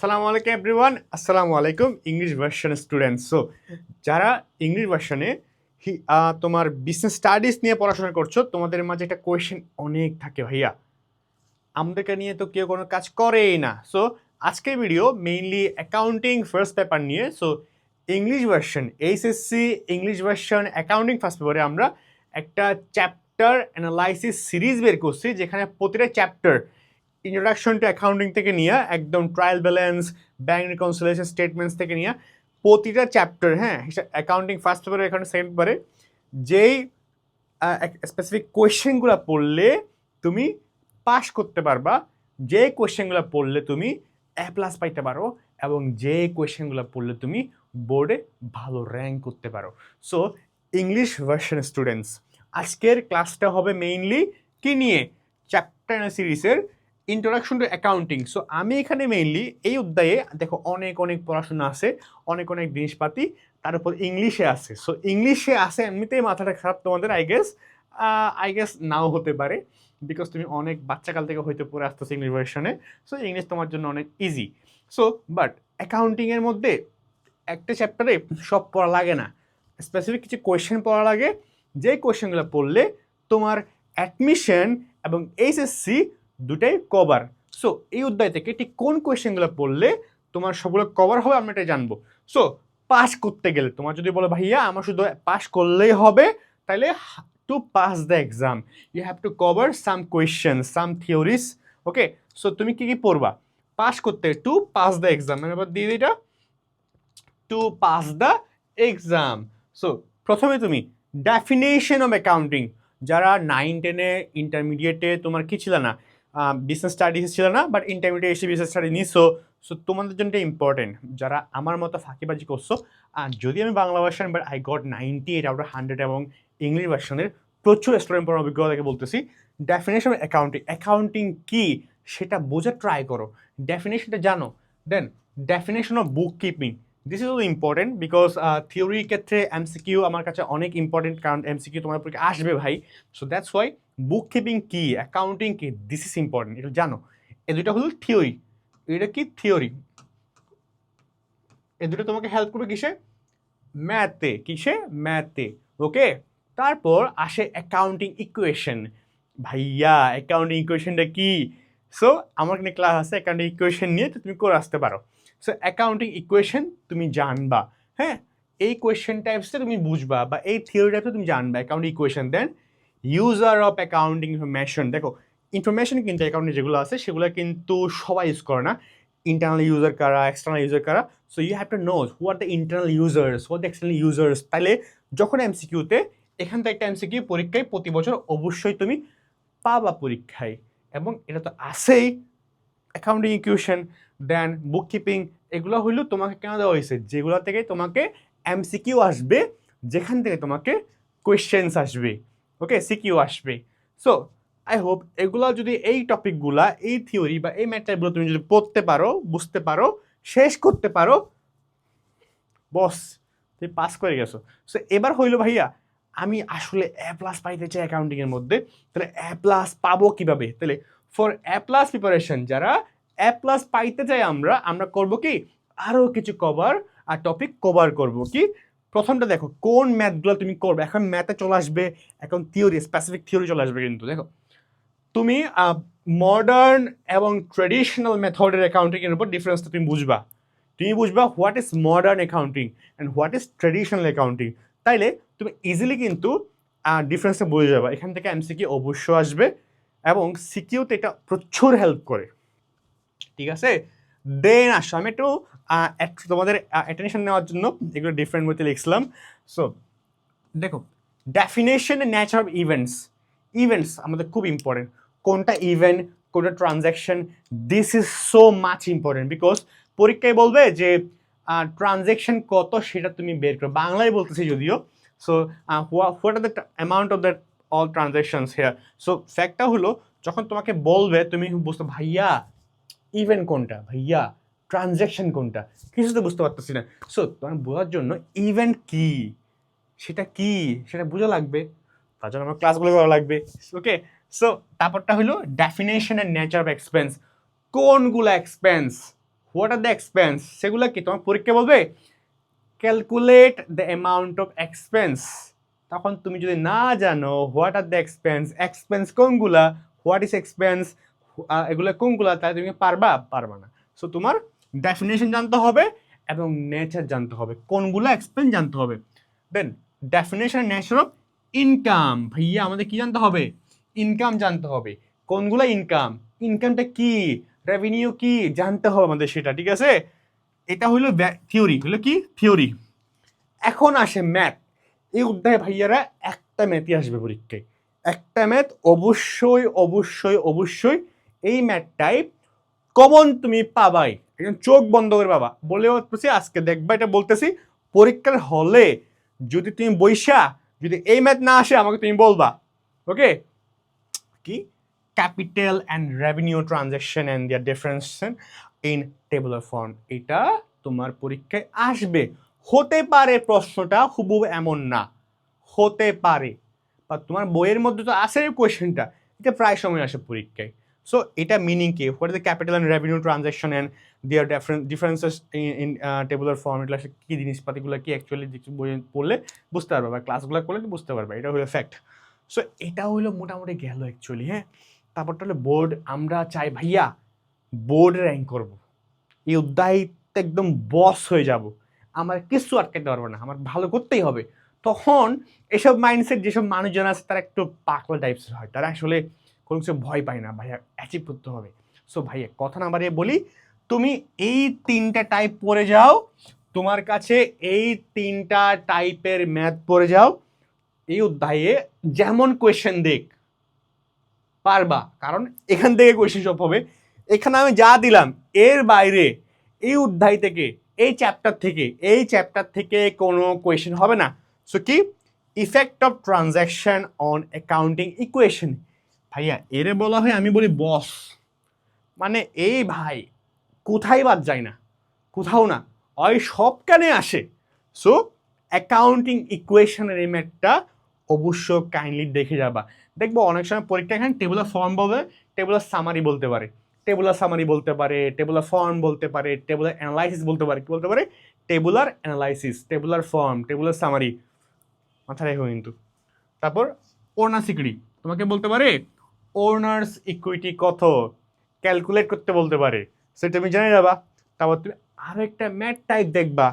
আসসালামু আলাইকুম এভরিওয়ান, আসসালামু আলাইকুম ইংলিশ ভার্সন স্টুডেন্টস। সো যারা ইংলিশ ভার্সনে তোমার বিজনেস স্টাডিজ নিয়ে পড়াশোনা করছো, তোমাদের মাঝে একটা কোয়েশ্চেন অনেক থাকে, ভাইয়া আমাদেরকে নিয়ে তো কেউ কোনো কাজ করেই না। সো আজকের video mainly accounting first paper নিয়ে। So English version HSC English version accounting first পেপারে আমরা একটা চ্যাপ্টার অ্যানালাইসিস সিরিজ বের করছি, যেখানে প্রতিটা চ্যাপ্টার ইন্ট্রোডাকশন টু অ্যাকাউন্টিং থেকে নিয়ে একদম trial balance, bank reconciliation statements থেকে নিয়ে প্রতিটা চ্যাপ্টার, হ্যাঁ, অ্যাকাউন্টিং ফার্স্ট পেপারে এখানে সেকেন্ড পেপারে যেই স্পেসিফিক কোয়েশ্চেনগুলো পড়লে তুমি পাস করতে পারবা, যে কোয়েশ্চেনগুলো পড়লে তুমি A+ পাইতে পারো, এবং যে কোয়েশ্চেনগুলো পড়লে তুমি বোর্ডে ভালো র্যাঙ্ক করতে পারো। সো ইংলিশ ভার্সন স্টুডেন্টস, আজকের ক্লাসটা হবে মেইনলি কি নিয়ে, চ্যাপ্টার সিরিজের ইন্ট্রোডাকশন টু অ্যাকাউন্টিং। সো আমি এখানে মেইনলি এই অধ্যায়ে দেখো অনেক অনেক পড়াশোনা আছে, অনেক অনেক জিনিসপাতি, তার উপর ইংলিশে আছে। সো ইংলিশে আছে এমনিতেই মাথাটা খারাপ তোমাদের, আই গেস নাও হতে পারে, বিকজ তুমি অনেক বাচ্চাকাল থেকে হয়তো পড়ে আসতেছো ইংলিশ ভার্সনে। সো ইংলিশ তোমার জন্য অনেক ইজি। সো বাট অ্যাকাউন্টিংয়ের মধ্যে একটা চ্যাপ্টারে সব পড়া লাগে না, স্পেসিফিক কিছু কোয়েশ্চেন পড়া লাগে, যে কোয়েশ্চেনগুলো পড়লে তোমার অ্যাডমিশন এবং এইচএসসি দুটাই কভার। সো এই অধ্যায় থেকে ঠিক কোন কোয়েশ্চেনগুলো পড়লে তোমার সবগুলো কভার হবে আমরা এটা জানবো। সো পাস করতে গেলে তোমার যদি বলো ভাইয়া আমার শুধু পাস করলেই হবে, তাহলে to pass the exam you have to cover some question, some theories. Okay, so তুমি কি কি পড়বা পাস করতে, টু পাস দ্য এক্সাম, মানে এবার দিয়ে দিটা to pass the exam. So প্রথমে তুমি ডেফিনেশন অফ অ্যাকাউন্টিং, যারা 9-10-এ ইন্টারমিডিয়েটে তোমার কি ছিল না, বিজনেস স্টাডিজ ছিল না, বাট ইন্টারমিডিয়েট এসে বিজনেস স্টাডি নিছো, সো তোমাদের জন্য এটা ইম্পর্টেন্ট। যারা আমার মতো ফাঁকিবাজি করছো, আর যদি আমি Bangla version but I got 98/100 এবং ইংলিশ ভার্সনের প্রচুর স্টুডেন্ট পড়ার অভিজ্ঞতা থেকে বলতেছি, ডেফিনেশন অফ অ্যাকাউন্টিং, অ্যাকাউন্টিং কি সেটা বোঝার ট্রাই করো, ডেফিনেশনটা জানো। Then definition of book keeping, this is also important because থিওরির ক্ষেত্রে এমসিকিউ আমার কাছে অনেক ইম্পর্টেন্ট, কারণ এমসিকিউ তোমার পরীক্ষা আসবে ভাই। So that's why book keeping কি, অ্যাকাউন্টিং কি, দিস ইজ ইম্পর্টেন্ট, এটা জানো। এ দুটো হলো থিওরি, এটা কি থিওরি, এ দুটো তোমাকে হেল্প করবে কিসে, ম্যাথে, কিসে, ম্যাথে। ওকে, তারপর আসে অ্যাকাউন্টিং ইকুয়েশন। ভাইয়া অ্যাকাউন্টিং ইকুয়েশনটা কি? সো আমার এখানে ক্লাস আছে অ্যাকাউন্টিং ইকুয়েশন নিয়ে, তো তুমি করে আসতে পারো। সো অ্যাকাউন্টিং ইকুয়েশন তুমি জানবা, হ্যাঁ, এই কোয়েশ্চেন টাইপসটা তুমি বুঝবা, বা এই থিওরি টাইপটা তুমি জানবা accounting equation. Then user of accounting information, দেখো ইনফরমেশন কিন্তু অ্যাকাউন্টিং যেগুলো আছে সেগুলো কিন্তু সবাই ইউজ করে না, ইন্টারনাল ইউজার কারা, এক্সটার্নাল ইউজার কারা। So you have to know who are the internal users, who are the external users. তাহলে যখন এমসিকিউতে, এখান থেকে একটা এমসিকিউ পরীক্ষায় প্রতি বছর অবশ্যই তুমি পাবা পরীক্ষায়, এবং এটা তো আসেই অ্যাকাউন্টিং ইকুয়েশন। দেন বুক কিপিং, এগুলো হইলো তোমাকে কেন দেওয়া হয়েছে, যেগুলো থেকে তোমাকে এমসিকিউ আসবে, যেখান থেকে তোমাকে কোয়েশ্চেন্স আসবে, ওকে, সিকিউ আসবে। সো আই হোপ এগুলো যদি, এই টপিকগুলা, এই থিওরি বা এই ম্যাটারগুলো তুমি যদি পড়তে পারো, বুঝতে পারো, শেষ করতে পারো, বস তুমি পাস করে গেছো। সো এবার হইলো ভাইয়া আমি আসলে A+ পাইতে চাই অ্যাকাউন্টিংয়ের মধ্যে, তাহলে A+ পাবো কিভাবে? তাহলে ফর A+ প্রিপারেশন, যারা A+ পাইতে চাই আমরা আমরা করবো কি, আরও কিছু কভার আর টপিক কভার করব। কি প্রথমটা দেখো কোন ম্যাথগুলো তুমি করবে, এখন ম্যাথে চলে আসবে, এখন থিওরি, স্পেসিফিক থিওরি চলে আসবে। কিন্তু দেখো তুমি মডার্ন এবং ট্রেডিশনাল মেথডের অ্যাকাউন্টিংয়ের উপর ডিফারেন্সটা তুমি বুঝবা, what is modern accounting and what is traditional accounting. তাইলে তুমি ইজিলি কিন্তু ডিফারেন্সটা বুঝে যাবে। এখান থেকে এমসিকিউ অবশ্য আসবে, এবং সিকিউতে এটা প্রচুর হেল্প করে, ঠিক আছে। দেন আসো আমি একটু তোমাদের অ্যাটেনশন নেওয়ার জন্য এগুলো ডিফারেন্ট ওয়েতে লিখলাম। সো দেখো definition and nature of events, events আমাদের খুব ইম্পর্টেন্ট, কোনটা ইভেন্ট, কোনটা transaction, this is so much important, because পরীক্ষায় বলবে যে ট্রানজ্যাকশন কত সেটা তুমি বের করো, বাংলায় বলতেছি যদিও। So what are the amount of that all transactions here. So ফ্যাক্টটা হলো যখন তোমাকে বলবে তুমি বুঝতে, ভাইয়া ইভেন্ট কোনটা, ভাইয়া ট্রানজ্যাকশন কোনটা, কিছু তো বুঝতে পারতেছি না। সো তোমার বোঝার জন্য ইভেন্ট কি সেটা কি সেটা বোঝা লাগবে, তার জন্য আমার ক্লাসগুলো করা লাগবে। ওকে, সো তারপরটা হলো definition and nature of expense, কোনগুলো expense, what are the expense, সেগুলো কি তোমার পরীক্ষা বলবে calculate the amount of expense. তখন তুমি যদি না জানো what are the expense, expense কোনগুলা, হোয়াট ইজ এক্সপেন্স, এগুলো কোনগুলা, তাহলে তুমি পারবা না। সো তোমার ডেফিনেশন জানতে হবে এবং নেচার জানতে হবে, কোনগুলো এক্সপেন্স জানতে হবে। দেন ডেফিনেশন নেচার অফ ইনকাম, ভাইয়া আমাদের কি জানতে হবে, ইনকাম জানতে হবে। কোনগুলো ইনকাম, ইনকামটা কি, রেভিনিউ কি জানতে হবে আমাদের সেটা, ঠিক আছে। এটা হইলো থিওরি, হলো কি থিওরি। এখন আসে ম্যাথ। এই অধ্যায়ে ভাইয়ারা একটা ম্যাথই আসবে পরীক্ষায়, একটা ম্যাথ অবশ্যই অবশ্যই অবশ্যই। এই ম্যাথটাই কমন তুমি পাবাই, একদম চোখ বন্ধ করে পাবা। বলে বলতেছি আজকে দেখবা, এটা বলতেছি পরীক্ষার হলে যদি তুমি বইসা যদি এই ম্যাথ না আসে আমাকে তুমি বলবা, ওকে। কি capital and revenue transaction and their difference in tabular form, এটা তোমার পরীক্ষায় আসবে। হতে পারে প্রশ্নটা হুবহু এমন না, হতে পারে, বা তোমার বইয়ের মধ্যে তো আসে কোয়েশ্চেনটা, এটা প্রায় সময় আসে পরীক্ষায়। সো এটা মিনিং কি, what is the capital and revenue transaction and their differences in tabular form, এগুলো কী জিনিসপাতিগুলো কি অ্যাকচুয়ালি বই পড়লে বুঝতে পারবে, বা ক্লাসগুলো করলে বুঝতে পারবে, এটা হলো ফ্যাক্ট। সো এটা হলো মোটামুটি গেল অ্যাকচুয়ালি, হ্যাঁ। তারপরটা হলো বোর্ড, আমরা চাই ভাইয়া বোর্ড র্যাঙ্ক করব, এই অধ্যায়তে একদম বস হয়ে যাব, আমার কিছু আটকাতে পারবে না, আমার ভালো করতেই হবে। তখন এসব মাইন্ডসেট যেসব মানুষজন আছে তারা একটু পাগলা টাইপসের হয়, তারা আসলে কোনো কিছু ভয় পায় না, ভাইয়া অ্যাচিভ করতে হবে। সো ভাইয়া কথা না বাড়িয়ে বলি, তুমি এই তিনটা টাইপ পড়ে যাও, তোমার কাছে এই তিনটা টাইপের ম্যাথ পড়ে যাও, এই অধ্যায়ে যেমন কোয়েশ্চেন দেখ পারবা, কারণ এখান থেকে কোয়েশ্চেন সব হবে। এখানে আমি যা দিলাম এর বাইরে এই অধ্যায় থেকে, এই চ্যাপ্টার থেকে কোনো কোয়েশ্চেন হবে না। সো কি effect of transaction on accounting equation, ভাইয়া এরে বলা হয়, আমি বলি বস, মানে এই ভাই কোথায় বাদ যায় না, কোথাও না, ওই সব কানে আসে। সো অ্যাকাউন্টিং ইকুয়েশনের এই ম্যাথটা অবশ্য কাইন্ডলি দেখে যাবা। দেখবো অনেক সময় পরীক্ষা এখানে টেবুলার ফর্ম বলবে, টেবুলার সামারি বলতে পারে, টেবুলার সামারি বলতে পারে, টেবুলার ফর্ম বলতে পারে, টেবুলার অ্যানালাইসিস বলতে পারে, কি বলতে পারে, tabular analysis, tabular form, tabular summary, মাথায় রেখো কিন্তু। তারপর ওনার্স ইকুইটি তোমাকে বলতে পারে ওনার্স ইকুইটি কত, ক্যালকুলেট করতে বলতে পারে, সেটা তুমি জেনে যাবা। তারপর তুমি আরো একটা ম্যাথ টাইপ দেখবা,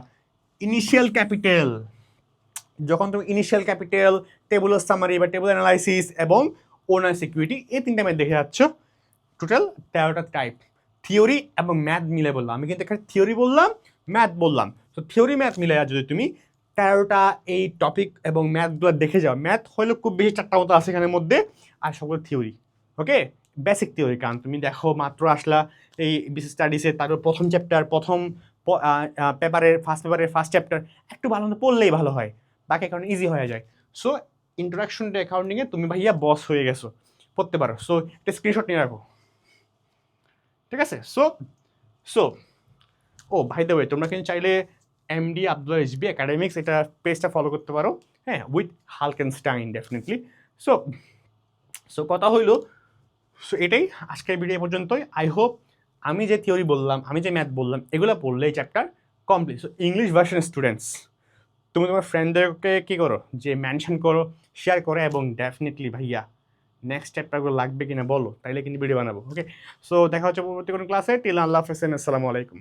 ইনিশিয়াল ক্যাপিটাল। যখন তুমি ইনিশিয়াল ক্যাপিটাল, টেবুলার সামারি বা টেবুলার অ্যানালাইসিস এবং ওনার সিকিউরিটি, এই তিনটা ম্যাথ দেখে যাচ্ছ, টোটাল 13টা টাইপ। থিওরি এবং ম্যাথ মিলে বললাম, আমি কিন্তু এখানে থিওরি বললাম, ম্যাথ বললাম। তো থিওরি ম্যাথ মিলে যদি তুমি 13টা এই টপিক এবং ম্যাথগুলো দেখে যাও, ম্যাথ হলো খুব বেশি 4টা মতো আছে এখানের মধ্যে, আর সবগুলো থিওরি, ওকে, বেসিক থিওরি। কারণ তুমি দেখো মাত্র আসলা এই বিসিএস স্টাডিসে, তারপর প্রথম চ্যাপ্টার, প্রথম ফার্স্ট চ্যাপ্টার একটু ভালো মতো পড়লেই ভালো হয়, বাকি কারণে ইজি হয়ে যায়। সো ইন্ট্রোডাকশন টু অ্যাকাউন্টিংয়ে তুমি ভাইয়া বস হয়ে গেছো, পড়তে পারো। সো একটা স্ক্রিনশট নিয়ে রাখো, ঠিক আছে। সো সো ও ভাই দ্য ওয়ে, তোমরা কিন্তু চাইলে এমডি আব্দুল এসবি একাডেমিক্স এটা পেজটা ফলো করতে পারো, হ্যাঁ, উইথ হালকেনস্টাইন ডেফিনেটলি। সো সো কথা হইলো, সো এটাই আজকের ভিডিও পর্যন্তই। আই হোপ আমি যে থিওরি বললাম, আমি যে ম্যাথ বললাম, এগুলো পড়লে এই chapter complete. So English version students, তুমি তোমার ফ্রেন্ডদেরকে কী করো, যে মেনশন করো, শেয়ার করো, এবং ডেফিনেটলি ভাইয়া নেক্সট চ্যাপ্টারগুলো লাগবে কিনা বলো, তাইলে কিন্তু ভিডিও বানাবো, ওকে। সো দেখা হচ্ছে পরবর্তী কোনো ক্লাসে। টিল আল্লাহ হাফেজ, আসসালামু আলাইকুম।